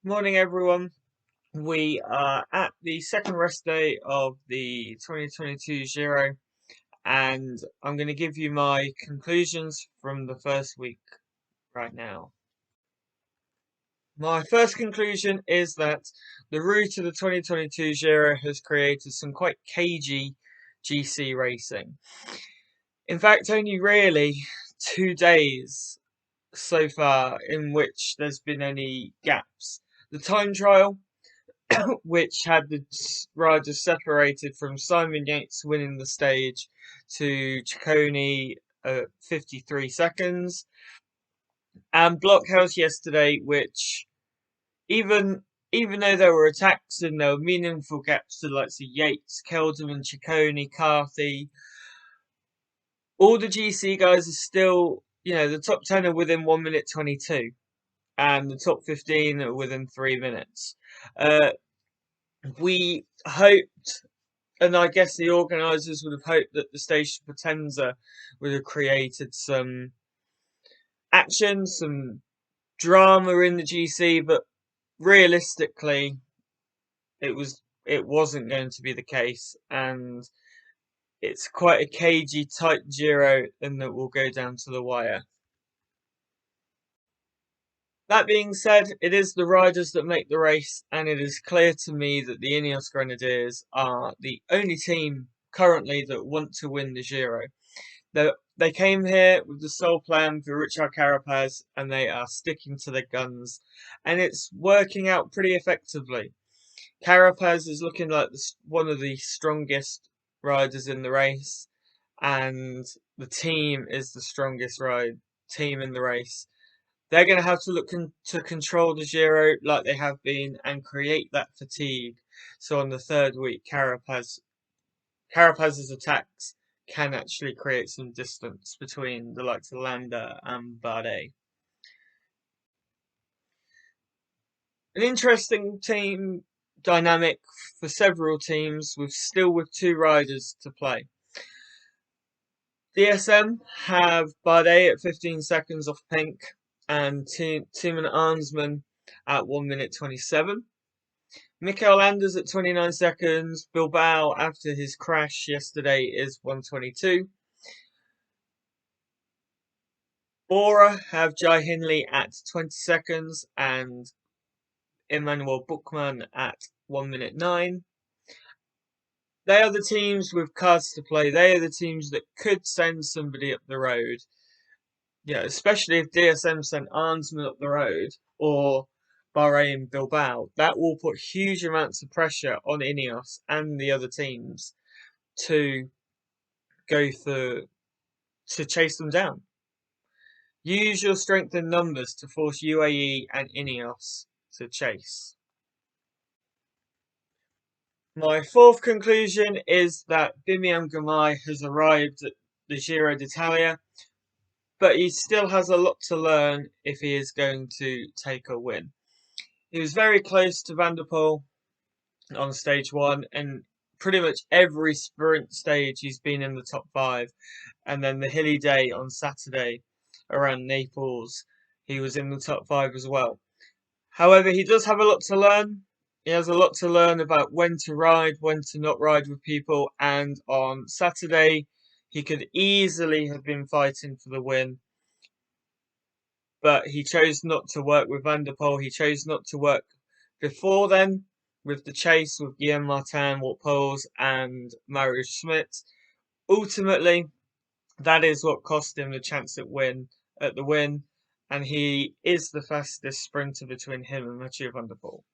Morning, everyone. We are at the second rest day of the 2022 Giro, and I'm going to give you my conclusions from the first week right now. My first conclusion is that the route of the 2022 Giro has created some quite cagey GC racing. In fact, only really 2 days so far in which there's been any gaps. The time trial, which had the riders separated from Simon Yates winning the stage to Ciccone at 53 seconds, and Blockhouse yesterday, which even even though there were attacks and there were meaningful gaps to the likes of Yates, Kelderman, Ciccone, Carthy, all the GC guys are still, the top 10 are within 1 minute 22, and the top 15 are within 3 minutes. We hoped, and I guess the organisers would have hoped, that the Station Potenza would have created some action, some drama in the GC, but realistically, it wasn't going to be the case, and it's quite a cagey, tight Giro, and that will go down to the wire. That being said, it is the riders that make the race, and it is clear to me that the Ineos Grenadiers are the only team currently that want to win the Giro. They came here with the sole plan for Richard Carapaz, and they are sticking to their guns, and it's working out pretty effectively. Carapaz is looking like one of the strongest riders in the race, and the team is the strongest team in the race. They're going to have to look to control the Giro like they have been and create that fatigue. So on the third week, Carapaz's attacks can actually create some distance between the likes of Landa and Bardet. An interesting team dynamic for several teams, with two riders to play. DSM have Bardet at 15 seconds off Pink and Tiemann Arnsman at 1 minute 27. Mikel Landers at 29 seconds. Bilbao, after his crash yesterday, is 1:22. Bora have Jai Hindley at 20 seconds and Emmanuel Buchmann at 1 minute 9. They are the teams with cards to play. They are the teams that could send somebody up the road. Especially if DSM sent Arnsman up the road, or Bahrain Bilbao. That will put huge amounts of pressure on Ineos and the other teams to chase them down. Use your strength in numbers to force UAE and Ineos to chase. My fourth conclusion is that Bimiam Girmay has arrived at the Giro d'Italia, but he still has a lot to learn if he is going to take a win. He was very close to Van der Poel on stage one, and pretty much every sprint stage he's been in the top 5. And then the hilly day on Saturday around Naples, he was in the top 5 as well. However, he does have a lot to learn. He has a lot to learn about when to ride, when to not ride with people, and on Saturday he could easily have been fighting for the win, but he chose not to work with Van der Poel. He chose not to work before then with the chase with Guillaume Martin, Wout Poels, and Marius Schmidt. Ultimately, that is what cost him the chance at the win, and he is the fastest sprinter between him and Mathieu van der Poel.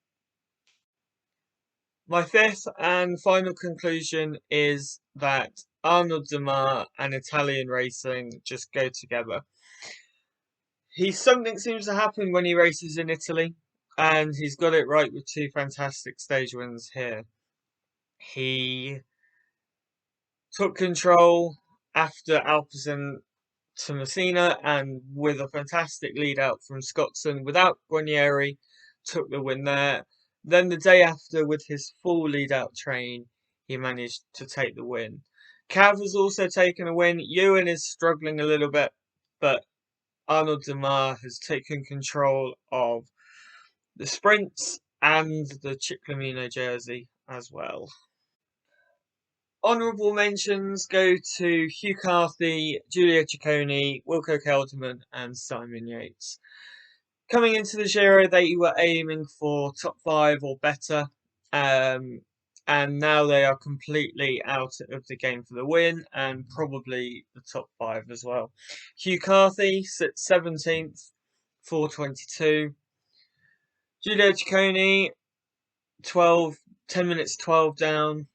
My fifth and final conclusion is that Arnaud Démare and Italian racing just go together. Something seems to happen when he races in Italy, and he's got it right with 2 fantastic stage wins here. He took control after Alpecin to Messina, and with a fantastic lead out from Scottson without Guarnieri, took the win there. Then the day after, with his full lead out train, he managed to take the win. Cav has also taken a win. Ewan is struggling a little bit, but Arnaud Démare has taken control of the sprints, and the Ciclamino jersey as well. Honourable mentions go to Hugh Carthy, Giulio Ciccone, Wilco Kelderman, and Simon Yates. Coming into the Giro, they were aiming for top 5 or better, and now they are completely out of the game for the win and probably the top 5 as well. Hugh Carthy sits 17th, 4:22. Giulio Ciccone, 10 minutes 12 down.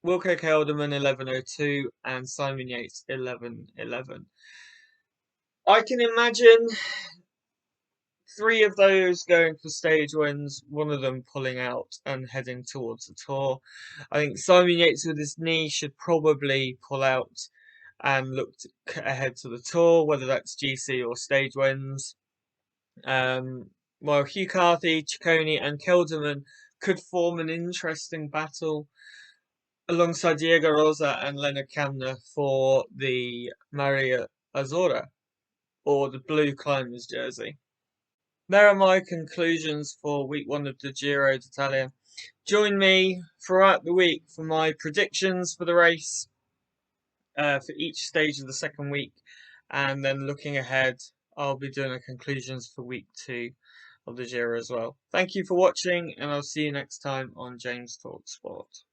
Wilco Kelderman 11:02 and Simon Yates 11:11. I can imagine 3 of those going for stage wins, one of them pulling out and heading towards the Tour. I think Simon Yates with his knee should probably pull out and look ahead to the Tour, whether that's GC or stage wins. While Hugh Carthy, Ciccone and Kelderman could form an interesting battle alongside Diego Rosa and Leonard Kamner for the Maria Azzurra, or the blue climbers jersey. There are my conclusions for week 1 of the Giro d'Italia. Join me throughout the week for my predictions for the race for each stage of the second week, and then looking ahead, I'll be doing the conclusions for week 2 of the Giro as well. Thank you for watching, and I'll see you next time on James Talks Sport.